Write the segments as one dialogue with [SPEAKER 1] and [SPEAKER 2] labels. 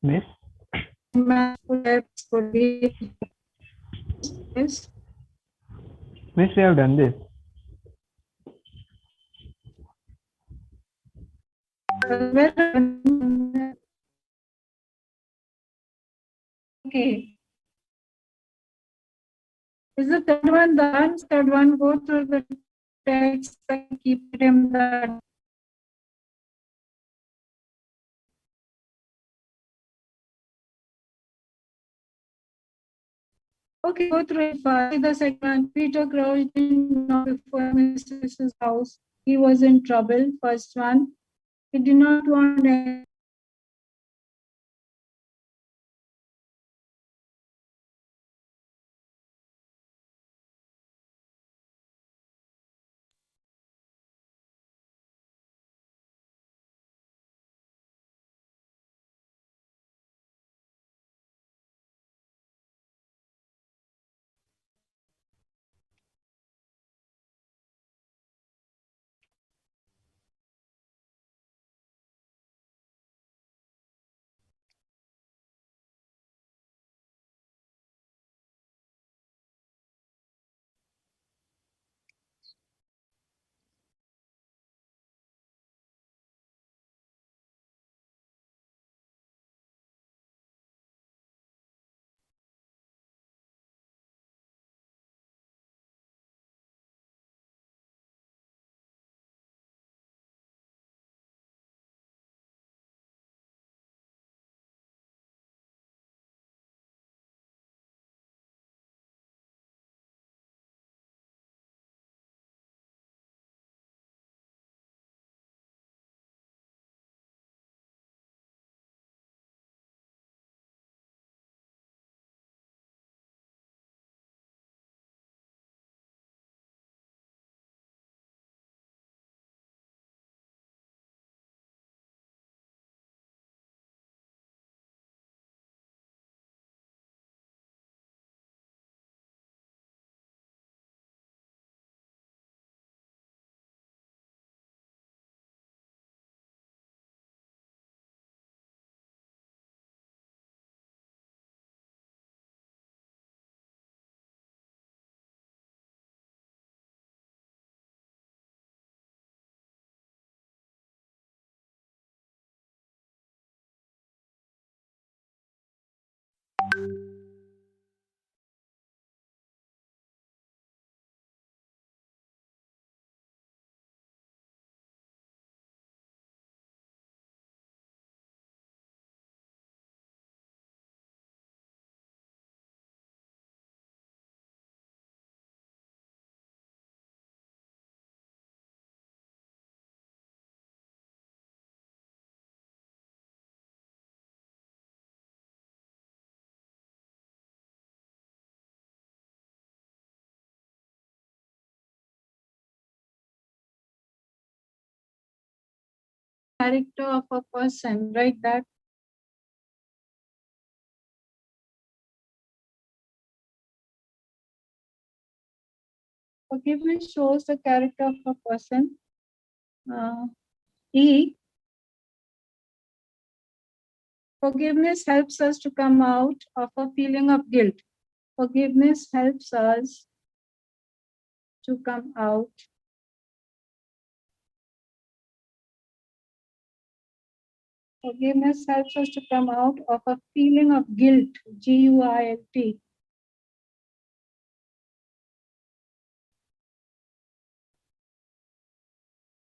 [SPEAKER 1] Miss,
[SPEAKER 2] Could be this.
[SPEAKER 1] Miss, we have done this.
[SPEAKER 2] Okay. Is the third one done? Third one, go through the text and keep it in the. Okay, go through it first. The second one, Peter Crouch didn't know before Mrs. house. He was in trouble. First one, he did not want any. Character of a person, right? That forgiveness shows the character of a person. E. Forgiveness helps us to come out of a feeling of guilt. Forgiveness helps us to come out. Forgiveness helps us to come out of a feeling of guilt. G-U-I-L-T.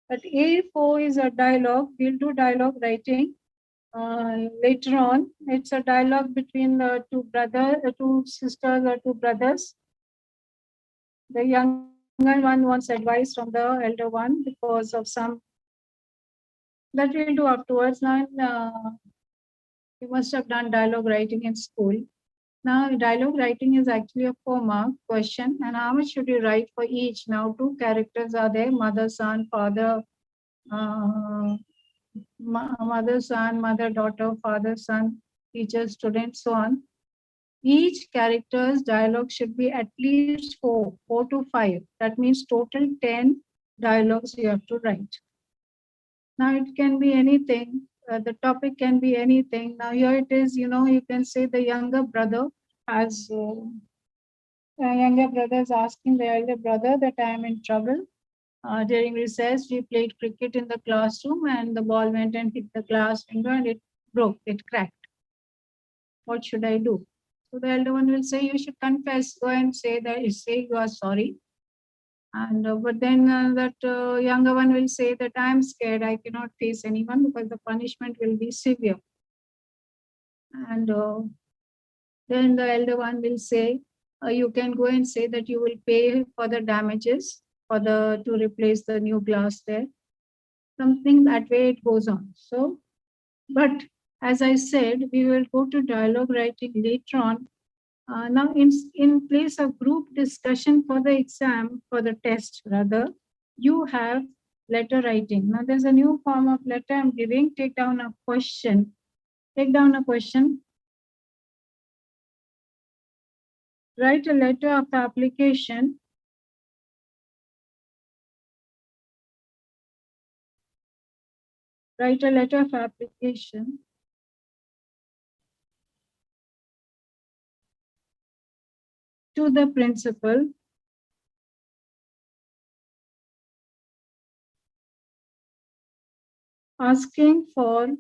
[SPEAKER 2] But A4 is a dialogue. We'll do dialogue writing later on. It's a dialogue between the two sisters or two brothers. The younger one wants advice from the elder one because of some that we'll do afterwards. Now, you must have done dialogue writing in school. Now, dialogue writing is actually a 4-mark question. And how much should you write for each? Now, 2 characters are there: mother, son, father, mother, son, mother, daughter, father, son, teacher, student, so on. Each character's dialogue should be at least 4 to 5. That means total 10 dialogues you have to write. Now, it can be anything. the topic can be anything. Now here it is, you can say the younger brother has, younger brother is asking the elder brother that I am in trouble. During recess, we played cricket in the classroom and the ball went and hit the class window and it broke, it cracked. What should I do? So the elder one will say, you should confess, go and say you are sorry. And but then that younger one will say that I am scared, I cannot face anyone because the punishment will be severe. And then the elder one will say, you can go and say that you will pay for the damages to replace the new glass there. Something that way it goes on. So, but as I said, we will go to dialogue writing later on. Now, in place of group discussion for the exam, for the test rather, you have letter writing. Now, there's a new form of letter I'm giving. Take down a question. Take down a question. Write a letter of application. Write a letter of application to the principal asking for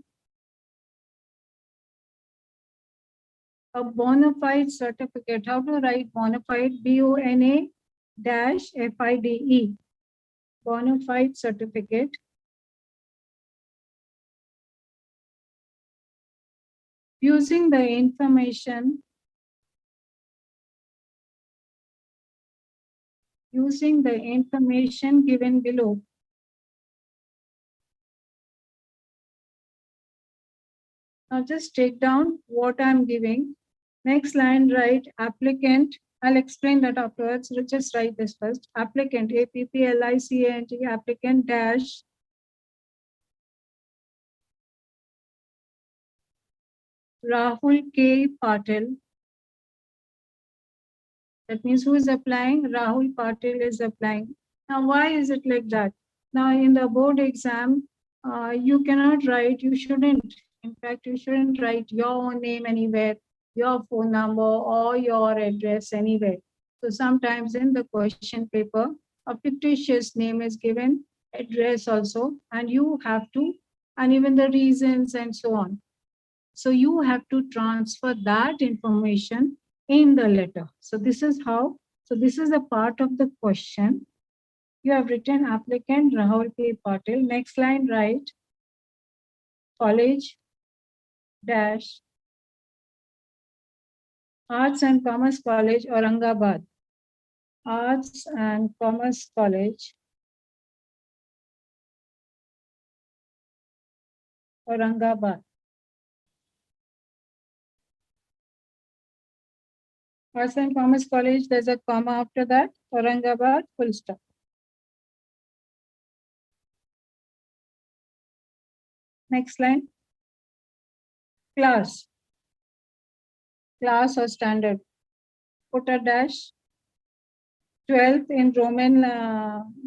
[SPEAKER 2] a bona fide certificate. How to write bona fide? BONA-FIDE. Bona fide certificate. Using the information given below. Now just take down what I'm giving. Next line, write applicant. I'll explain that afterwards. Let's just write this first. Applicant, APPLICANT, applicant dash Rahul K. Patil. That means who is applying? Rahul Patil is applying. Now, why is it like that? Now, in the board exam, you cannot write, you shouldn't. In fact, you shouldn't write your own name anywhere, your phone number or your address anywhere. So sometimes in the question paper, a fictitious name is given, address also, and you have to, and even the reasons and so on. So you have to transfer that information in the letter. So this is how, so this is a part of the question. You have written applicant Rahul K. Patil. Next line, write college dash Arts and Commerce College, Aurangabad. Arts and Commerce College, Aurangabad. Arts and Commerce College, there's a comma after that, Aurangabad, full stop. Next line, class or standard. Put a dash, 12th in Roman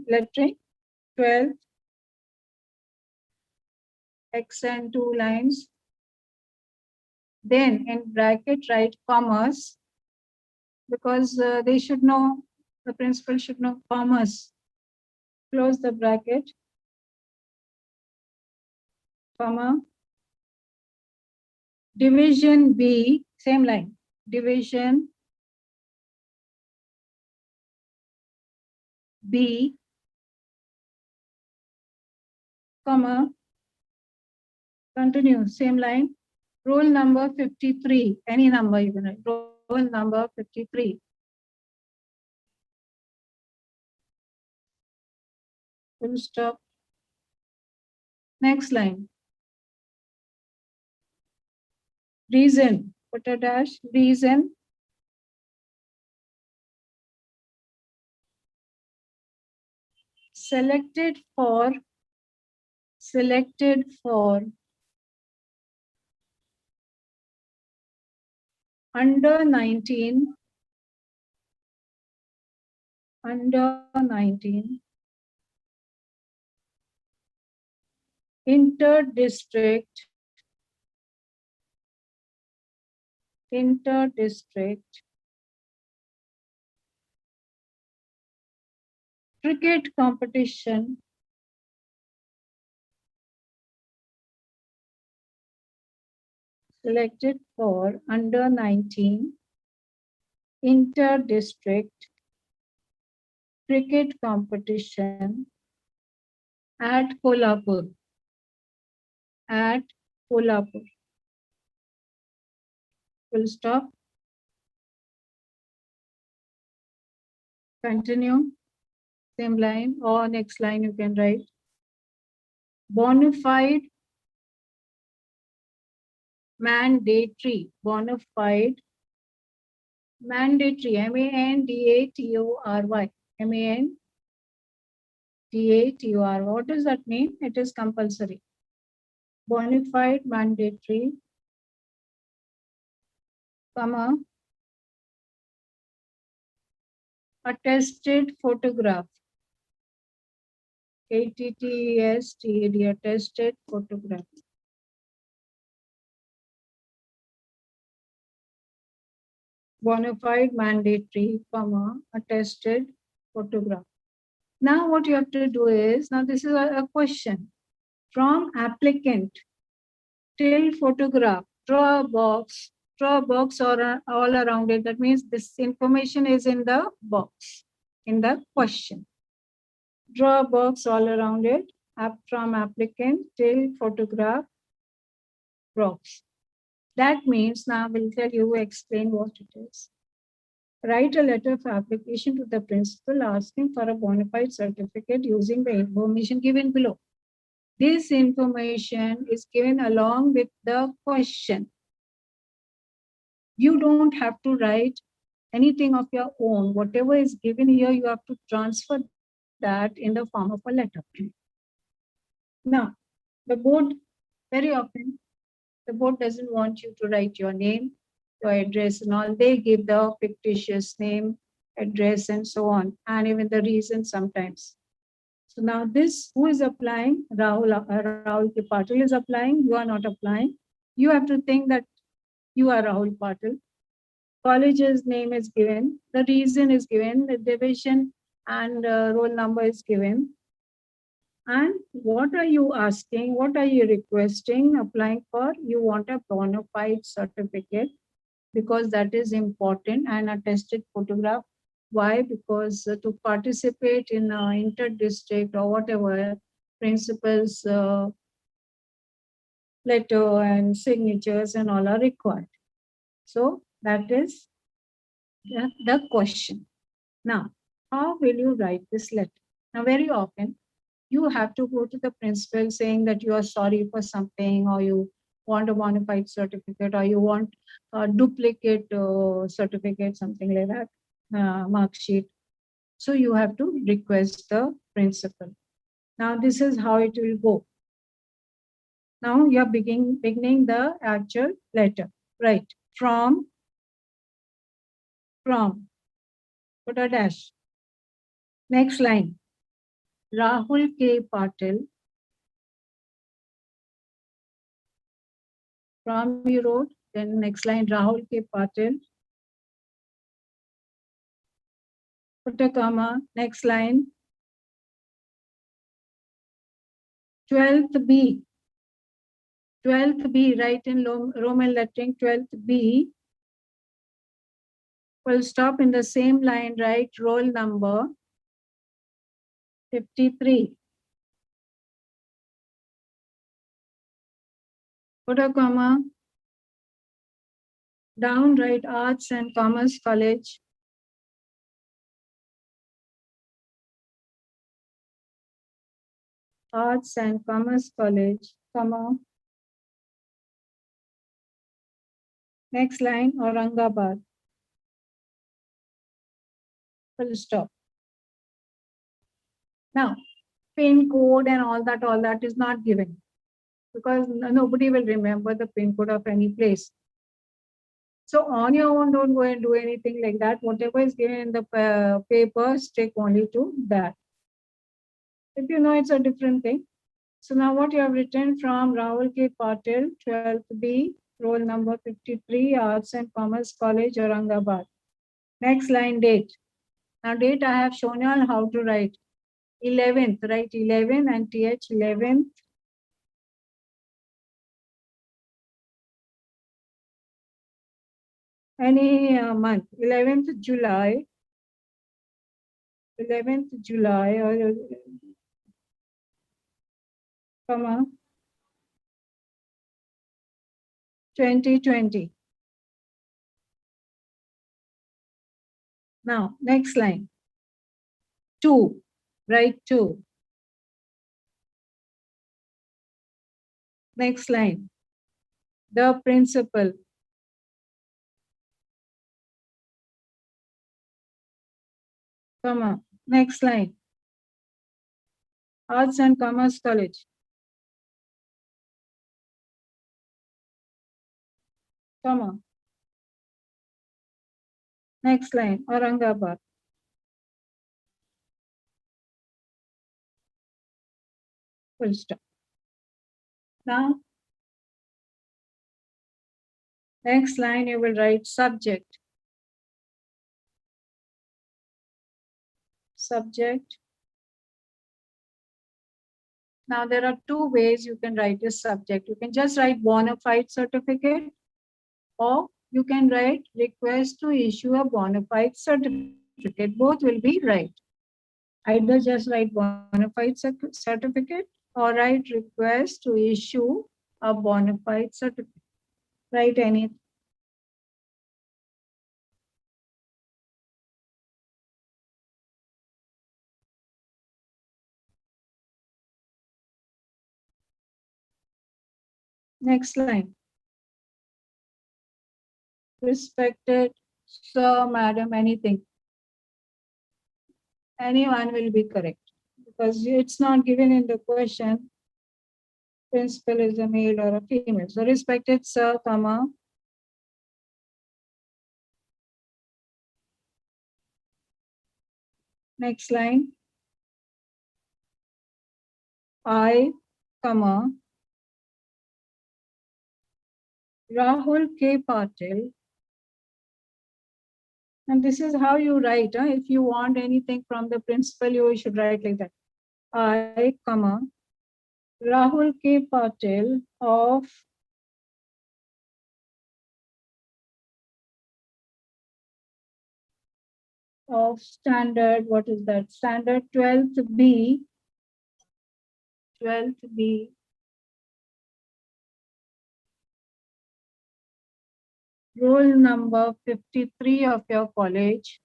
[SPEAKER 2] lettering, 12th, X and 2 lines. Then in bracket, write commerce, because they should know, the principal should know commerce. Close the bracket, comma, division B, same line, division B, comma, continue, same line, roll number 53, any number you can write, roll number 53. Full stop. Next line. Reason, put a dash, reason. Selected for under 19 inter-district inter-district cricket competition selected for under 19 inter-district cricket competition at Kolhapur. At Kolhapur. Full stop. Continue. Same line or next line you can write. Bona fide mandatory. Bona fide mandatory. M-A-N-D-A-T-O-R-Y. M-A-N-D-A-T-O-R. What does that mean? It is compulsory. Bona fide mandatory, comma, attested photograph. A-T-T-E-S-T-E-D, attested photograph. Bona fide mandatory, comma, attested photograph. Now what you have to do is, now this is a question. From applicant till photograph, draw a box or all around it. That means this information is in the box, in the question. Draw a box all around it, from applicant till photograph box. That means now we'll tell you, explain what it is. Write a letter of application to the principal asking for a bona fide certificate using the information given below. This information is given along with the question. You don't have to write anything of your own. Whatever is given here, you have to transfer that in the form of a letter. Now, the board, very often, the board doesn't want you to write your name, your address and all. They give the fictitious name, address and so on, and even the reason sometimes. So now this, who is applying? Rahul K. Patil is applying. You are not applying. You have to think that you are Rahul Patil. College's name is given. The reason is given. The division and roll number is given. And what are you asking? What are you requesting, applying for? You want a bona fide certificate because that is important, and attested photograph. Why? Because to participate in inter-district or whatever, principals letter and signatures and all are required. So that is the question. Now, how will you write this letter? Now, very often, you have to go to the principal saying that you are sorry for something, or you want a bona fide certificate, or you want a duplicate certificate, something like that, mark sheet. So you have to request the principal. Now this is how it will go. Now you are beginning the actual letter, right? From, put a dash. Next line, Rahul K. Patil. From you wrote, then next line, Rahul K. Patil. Put a comma, next line, 12th B. 12th B, write in Roman lettering, 12th B. Full stop, in the same line, write roll number 53. Put a comma. Down, write Arts and Commerce College. Arts and Commerce College, comma. Next line, Aurangabad. Full stop. Now, pin code and all that is not given, because nobody will remember the pin code of any place. So on your own, don't go and do anything like that. Whatever is given in the paper, stick only to that. If you know, it's a different thing. So now what you have written, from Rahul K. Patil, 12th B, roll number 53, Arts and Commerce College, Aurangabad. Next line, date. Now date I have shown you all how to write. 11th, write 11 and th 11th. Any month, 11th July, 11th July, or comma, 2020. Now, next line. 2, write 2. Next line. The principal. Comma. Next line. Arts and Commerce College. Comma. Next line. Aurangabad. Full stop. Now, next line you will write subject. Subject. Now there are two ways you can write this subject. You can just write bona fide certificate, or you can write request to issue a bona fide certificate. Both will be right. Either just write bona fide certificate or write request to issue a bona fide certificate. Write any. Next line. Respected sir, madam, anything. Anyone will be correct because it's not given in the question. Principal is a male or a female. So respected sir, comma. Next line. I, comma. Rahul K. Patil. And this is how you write. If you want anything from the principal, you should write like that. I, comma. Rahul K. Patil of standard, what is that? Standard 12th B. 12th B. Roll number 53 of your college.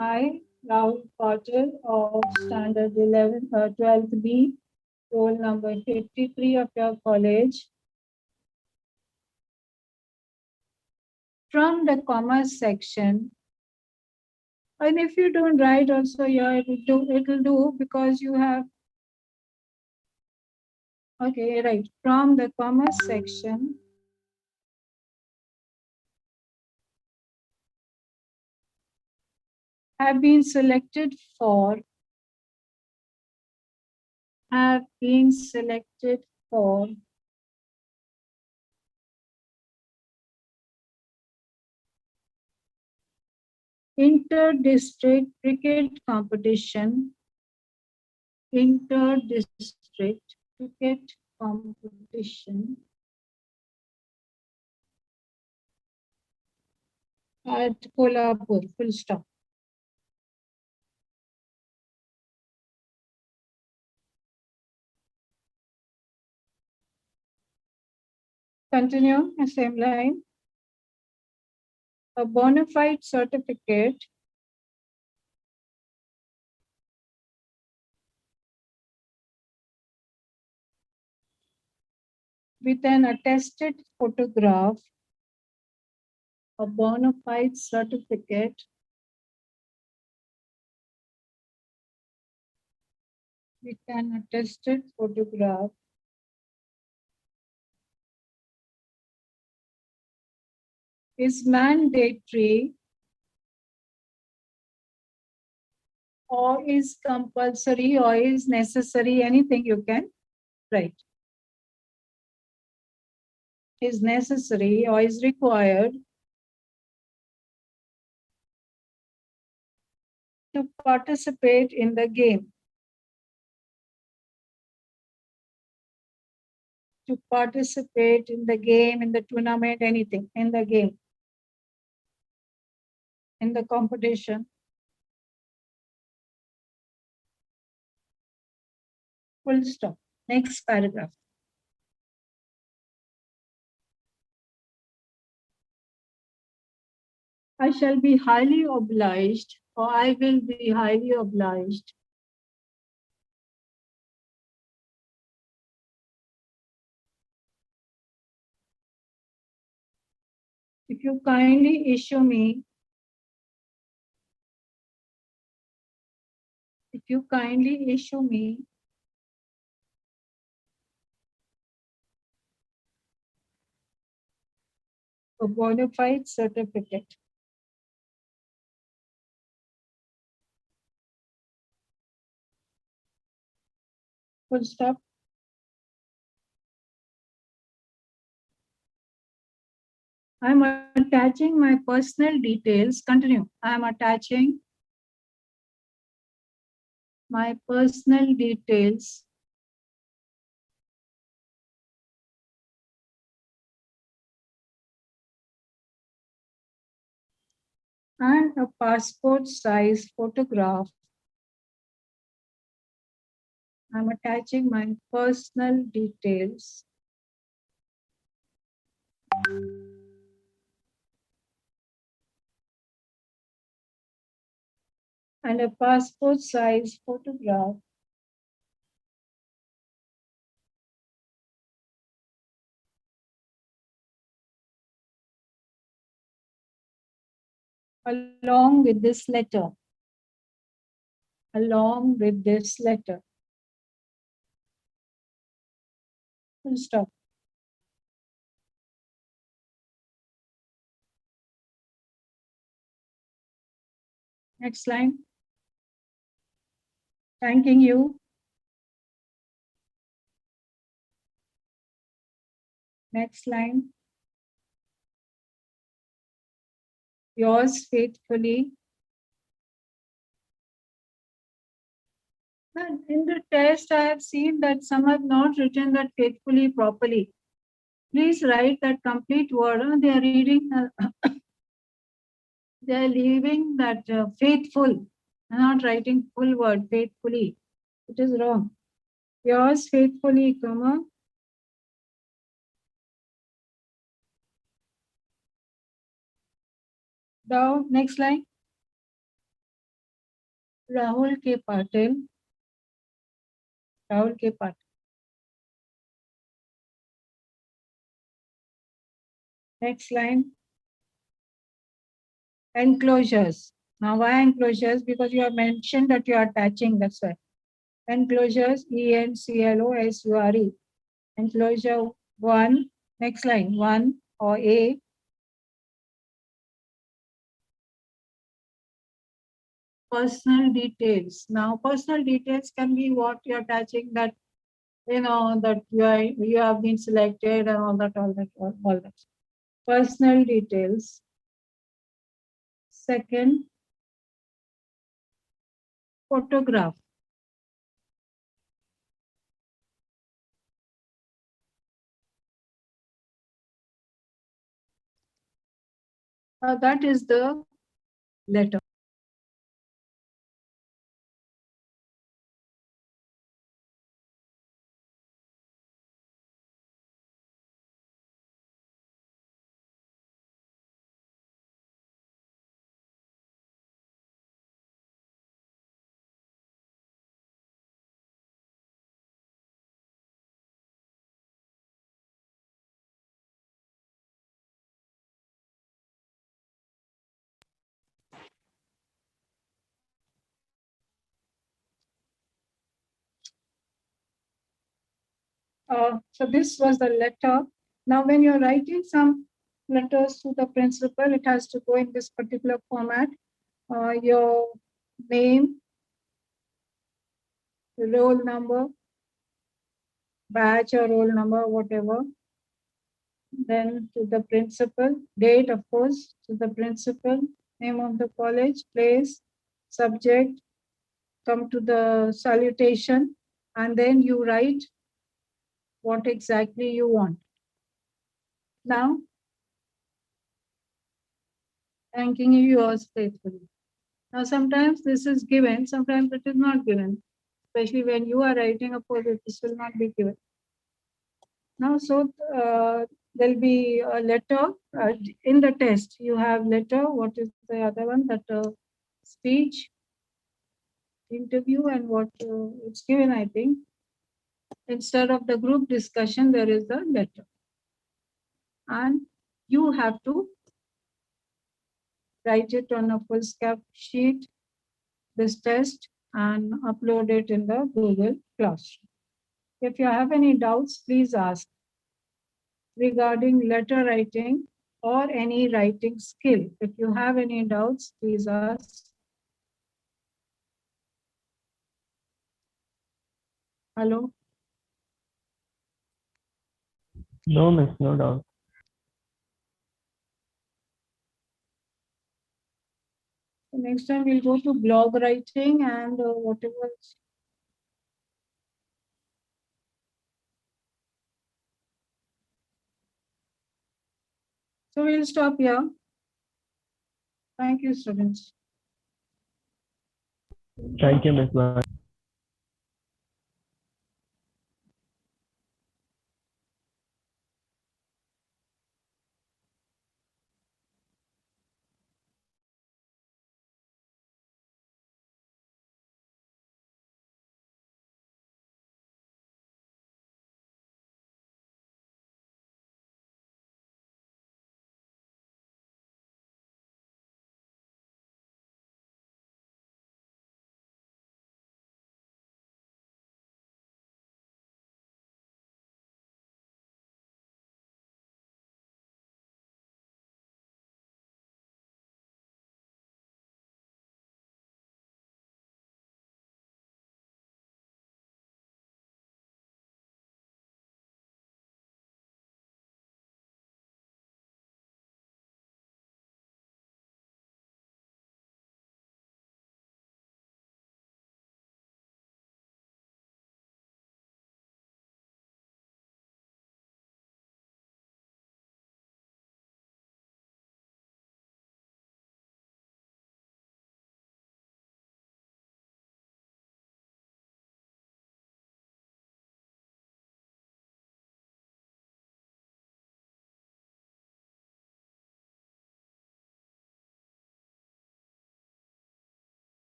[SPEAKER 2] I, Rahul Patil of standard 12th B, roll number 53 of your college. From the commerce section, and if you don't write also here, it will do because you have, okay, right. From the commerce section, have been selected for inter-district cricket competition. Inter-district cricket competition at Kolhapur, full stop. Continue, same line. A bona fide certificate with an attested photograph. A bona fide certificate with an attested photograph is mandatory or is compulsory or is necessary, anything you can write. Is necessary or is required to participate in the game. To participate in the game, in the tournament, anything, in the game, in the competition. Full stop. Next paragraph. I shall be highly obliged, or I will be highly obliged if you kindly issue me a bona fide certificate. Full stop. I am attaching my personal details. Continue. I am attaching my personal details and a passport size photograph. I'm attaching my personal details and a passport size photograph along with this letter. Along with this letter. Full stop. Next line. Thanking you. Next line. Yours faithfully. And in the test, I have seen that some have not written that faithfully properly. Please write that complete word. They are reading, they are leaving that faithful, not writing full word, faithfully. It is wrong. Yours faithfully, comma. Down, next line. Rahul K. Patil. Rahul K. Patil. Next line. Enclosures. Now, why enclosures? Because you have mentioned that you are attaching, that's why. Enclosures, ENCLOSURE. Enclosure 1, next line, 1 or A. Personal details. Now, personal details can be what you're attaching, that, you know, that you have been selected and all that. Personal details. Second, photograph. That is the letter. So this was the letter. Now, when you're writing some letters to the principal. It has to go in this particular format. Your name, roll number, batch or roll number, whatever. Then to the principal, date, of course, to the principal, name of the college, place, subject, come to the salutation, and then you write what exactly you want. Now, thanking you yours faithfully. Now, sometimes this is given, sometimes it is not given, especially when you are writing a poem, this will not be given. Now, so there'll be a letter in the test. You have letter. What is the other one? That speech, interview, and what it's given. I think instead of the group discussion, there is the letter, and you have to write it on a foolscap sheet, this test, and upload it in the Google Classroom. If you have any doubts, please ask regarding letter writing or any writing skill. If you have any doubts, please ask. Hello?
[SPEAKER 1] No, miss, no doubt.
[SPEAKER 2] So next time we'll go to blog writing and whatever. So we'll stop here. Thank you, students.
[SPEAKER 1] Thank you, Miss. Bye.